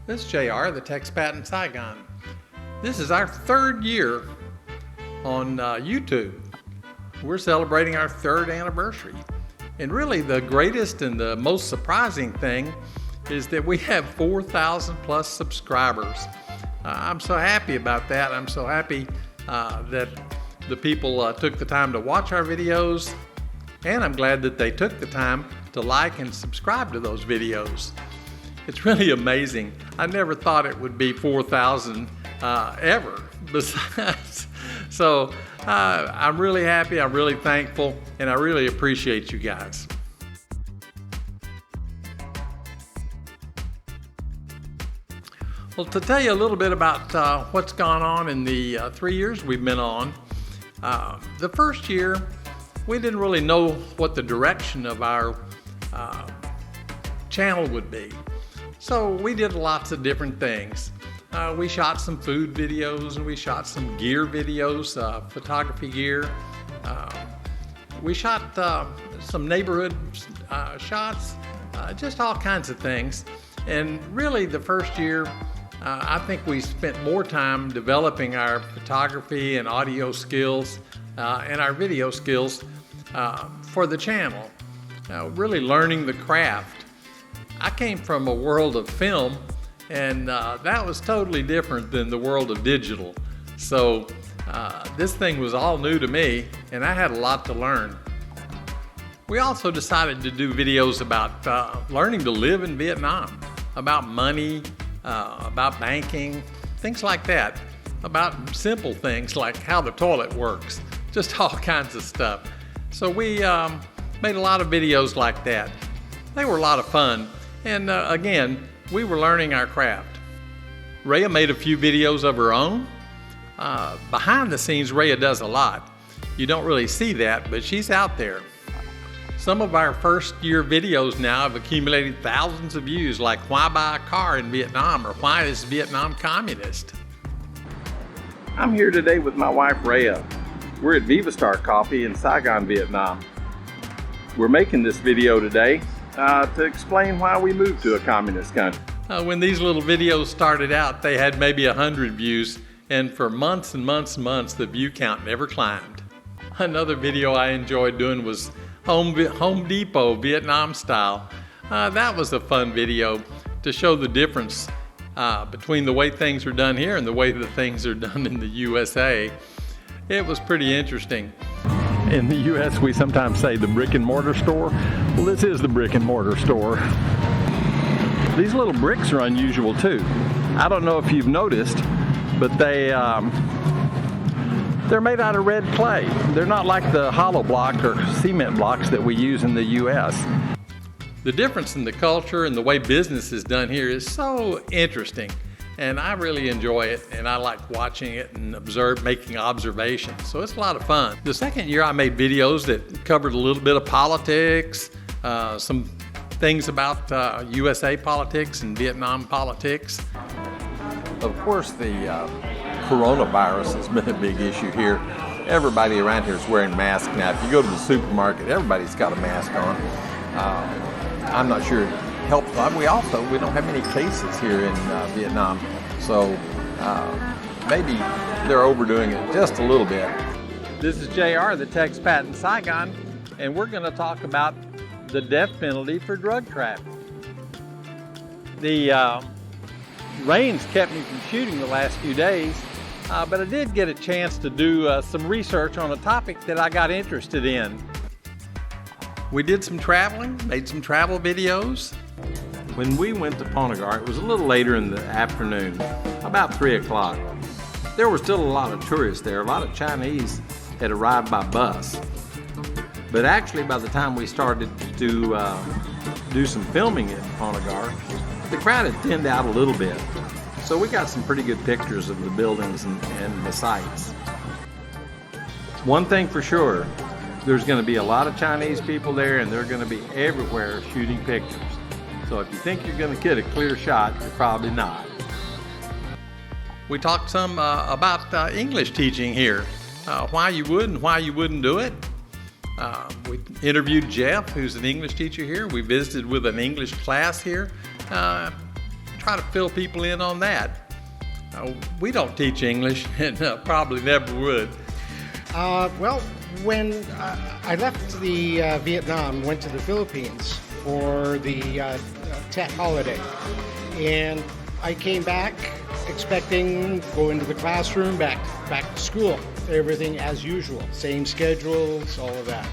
This is JR, the Texpat in Saigon. This is our third year on YouTube. We're celebrating our third anniversary. And really the greatest and the most surprising thing is that we have 4,000 plus subscribers. I'm so happy about that. I'm so happy that the people took the time to watch our videos, and I'm glad that they took the time to like and subscribe to those videos. It's really amazing. I never thought it would be 4,000 ever. Besides, so I'm really happy, I'm really thankful, and I really appreciate you guys. Well, to tell you a little bit about what's gone on in the 3 years we've been on, the first year we didn't really know what the direction of our channel would be. So we did lots of different things. We shot some food videos and we shot some gear videos, photography gear. We shot some neighborhood shots, just all kinds of things. And really the first year, I think we spent more time developing our photography and audio skills and our video skills for the channel, really learning the craft. I came from a world of film, and that was totally different than the world of digital. So this thing was all new to me, and I had a lot to learn. We also decided to do videos about learning to live in Vietnam, about money, about banking, things like that, about simple things like how the toilet works, just all kinds of stuff. So we made a lot of videos like that. They were a lot of fun. And again, we were learning our craft. Rhea made a few videos of her own. Behind the scenes, Rhea does a lot. You don't really see that, but she's out there. Some of our first year videos now have accumulated thousands of views, like why buy a car in Vietnam, or why is Vietnam communist? I'm here today with my wife Rhea. We're at Star Coffee in Saigon, Vietnam. We're making this video today to explain why we moved to a communist country. When these little videos started out, they had maybe 100 views, and for months and months and months, the view count never climbed. Another video I enjoyed doing was Home Depot Vietnam style. That was a fun video to show the difference between the way things are done here and the way that things are done in the USA. It was pretty interesting. In the U.S., we sometimes say the brick and mortar store. Well, this is the brick and mortar store. These little bricks are unusual too. I don't know if you've noticed, but they're made out of red clay. They're not like the hollow block or cement blocks that we use in the U.S. The difference in the culture and the way business is done here is so interesting. And I really enjoy it, and I like watching it and making observations. So it's a lot of fun. The second year I made videos that covered a little bit of politics, some things about USA politics and Vietnam politics. Of course, the coronavirus has been a big issue here. Everybody around here is wearing masks now. If you go to the supermarket, everybody's got a mask on. I'm not sure it helps. We don't have many cases here in Vietnam, so maybe they're overdoing it just a little bit. This is JR, the Texpat in Saigon, and we're going to talk about the death penalty for drug trafficking. The rains kept me from shooting the last few days, but I did get a chance to do some research on a topic that I got interested in. We did some traveling, made some travel videos. When we went to Ponagar, it was a little later in the afternoon, about 3 o'clock. There were still a lot of tourists there. A lot of Chinese had arrived by bus. But actually, by the time we started to do some filming in Ponagar, the crowd had thinned out a little bit. So we got some pretty good pictures of the buildings and the sights. One thing for sure, there's going to be a lot of Chinese people there, and they're going to be everywhere shooting pictures. So if you think you're going to get a clear shot, you're probably not. We talked some about English teaching here, why you would and why you wouldn't do it. We interviewed Jeff, who's an English teacher here. We visited with an English class here. Tried try to fill people in on that. We don't teach English and probably never would. Well, when I left the Vietnam, went to the Philippines for the Tet holiday, and I came back expecting go into the classroom, back to school, everything as usual, same schedules, all of that.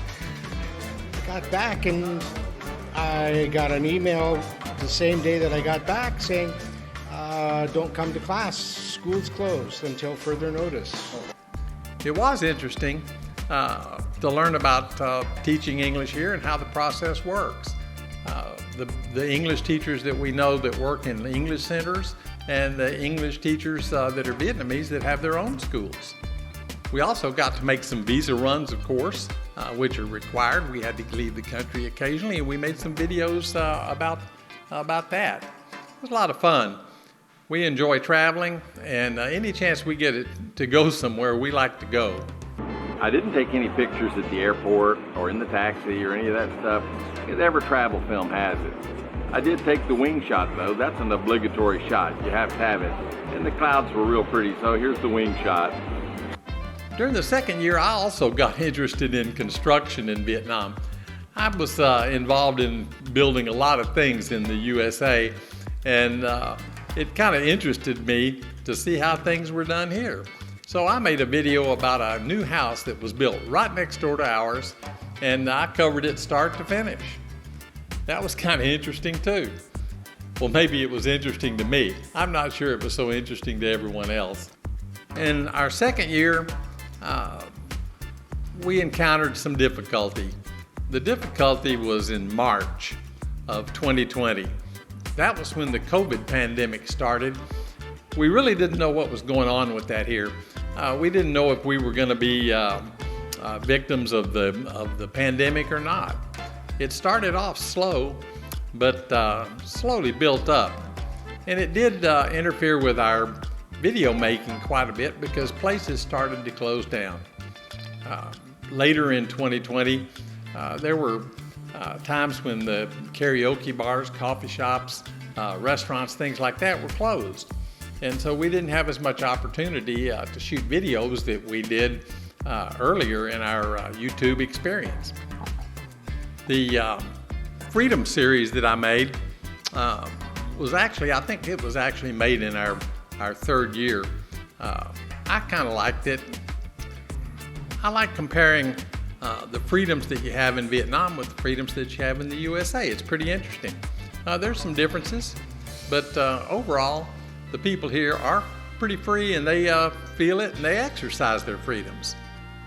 I got back and I got an email the same day that I got back saying, don't come to class, school's closed until further notice. It was interesting to learn about teaching English here and how the process works. The English teachers that we know that work in the English centers and the English teachers that are Vietnamese that have their own schools. We also got to make some visa runs, of course, which are required. We had to leave the country occasionally, and we made some videos about that. It was a lot of fun. We enjoy traveling, and any chance we get to go somewhere, we like to go. I didn't take any pictures at the airport or in the taxi or any of that stuff, because every travel film has it. I did take the wing shot though. That's an obligatory shot. You have to have it. And the clouds were real pretty, so here's the wing shot. During the second year, I also got interested in construction in Vietnam. I was involved in building a lot of things in the USA, and it kind of interested me to see how things were done here. So I made a video about a new house that was built right next door to ours, and I covered it start to finish. That was kind of interesting too. Well, maybe it was interesting to me. I'm not sure it was so interesting to everyone else. In our second year, we encountered some difficulty. The difficulty was in March of 2020. That was when the COVID pandemic started. We really didn't know what was going on with that here. We didn't know if we were going to be victims of the pandemic or not. It started off slow, but slowly built up. And it did interfere with our video making quite a bit because places started to close down. Later in 2020, there were times when the karaoke bars, coffee shops, restaurants, things like that were closed. And so we didn't have as much opportunity to shoot videos that we did earlier in our YouTube experience. The Freedom series that I made was actually, I think it was actually made in our third year. I kind of liked it. I like comparing the freedoms that you have in Vietnam with the freedoms that you have in the USA. It's pretty interesting. There's some differences, but overall, the people here are pretty free, and they feel it and they exercise their freedoms.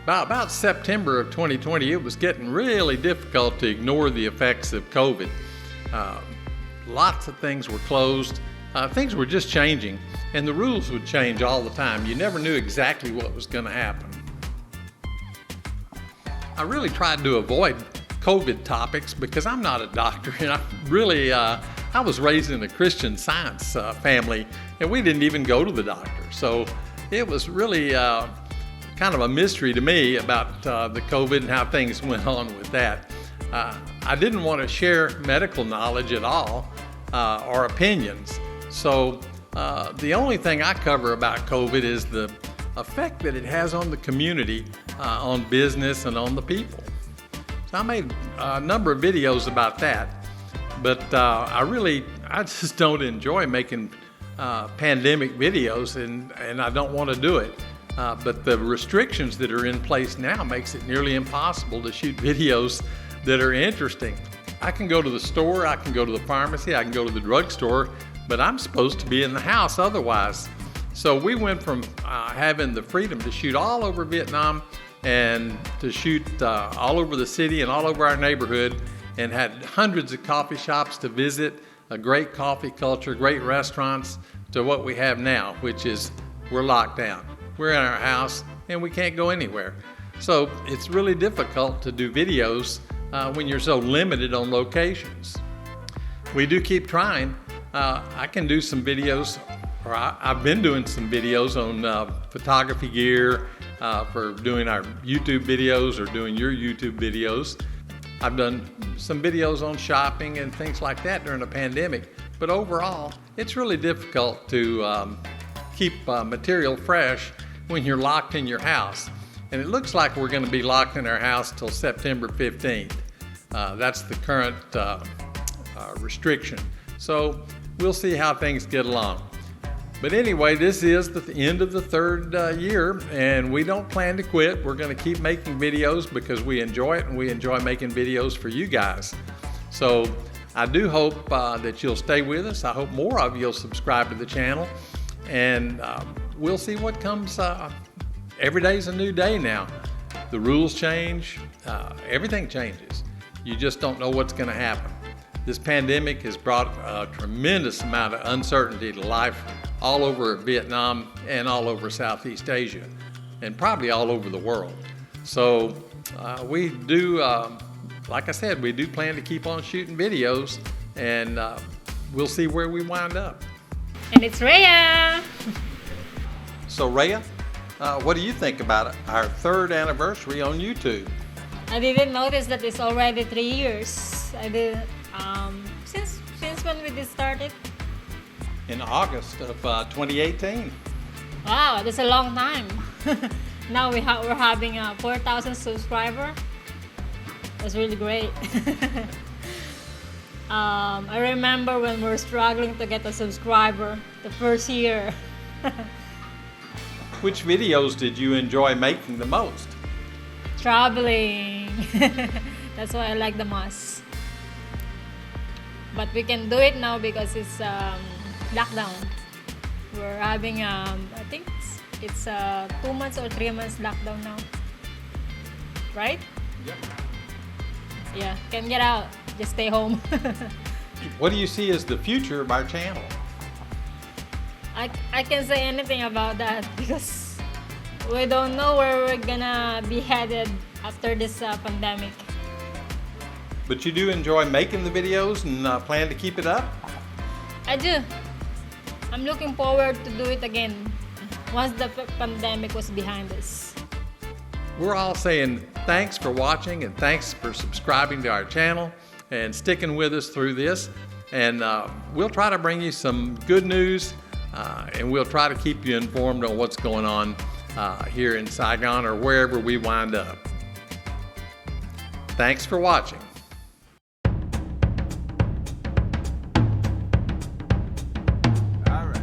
About September of 2020, it was getting really difficult to ignore the effects of COVID. Lots of things were closed. Things were just changing, and the rules would change all the time. You never knew exactly what was going to happen. I really tried to avoid COVID topics because I'm not a doctor, and I was raised in a Christian Science family, and we didn't even go to the doctor. So it was really kind of a mystery to me about the COVID and how things went on with that. I didn't want to share medical knowledge at all or opinions. So the only thing I cover about COVID is the effect that it has on the community, on business, and on the people. So I made a number of videos about that, but I just don't enjoy making pandemic videos, and I don't want to do it. But the restrictions that are in place now makes it nearly impossible to shoot videos that are interesting. I can go to the store, I can go to the pharmacy, I can go to the drugstore, but I'm supposed to be in the house otherwise. So we went from having the freedom to shoot all over Vietnam and to shoot all over the city and all over our neighborhood, and had hundreds of coffee shops to visit, a great coffee culture, great restaurants, to what we have now, which is we're locked down. We're in our house and we can't go anywhere. So it's really difficult to do videos when you're so limited on locations. We do keep trying. I can do some videos, or I've been doing some videos on photography gear for doing our YouTube videos or doing your YouTube videos. I've done some videos on shopping and things like that during the pandemic, but overall, it's really difficult to keep material fresh when you're locked in your house. And it looks like we're going to be locked in our house till September 15th. That's the current restriction. So we'll see how things get along. But anyway, this is the end of the third year, and we don't plan to quit. We're going to keep making videos because we enjoy it, and we enjoy making videos for you guys. So I do hope that you'll stay with us. I hope more of you will subscribe to the channel, and we'll see what comes. Every day's a new day now. The rules change, everything changes. You just don't know what's going to happen. This pandemic has brought a tremendous amount of uncertainty to life all over Vietnam and all over Southeast Asia, and probably all over the world. So we do, like I said, we do plan to keep on shooting videos, and we'll see where we wind up. And it's Rhea! So Rhea, what do you think about our third anniversary on YouTube? I didn't notice that it's already 3 years. I did since when we did started? In August of 2018. Wow, that's a long time. Now we're having 4,000 subscribers. That's really great. I remember when we were struggling to get a subscriber the first year. Which videos did you enjoy making the most? Traveling. That's what I like the most. But we can do it now because it's lockdown. We're having I think it's 2 months or 3 months lockdown now, right? Yep. Yeah, can't get out, just stay home. What do you see as the future of our channel? I can't say anything about that because we don't know where we're gonna be headed after this pandemic. But you do enjoy making the videos and plan to keep it up? I do. I'm looking forward to do it again once the pandemic was behind us. We're all saying thanks for watching and thanks for subscribing to our channel and sticking with us through this. And we'll try to bring you some good news and we'll try to keep you informed on what's going on here in Saigon or wherever we wind up. Thanks for watching. All right.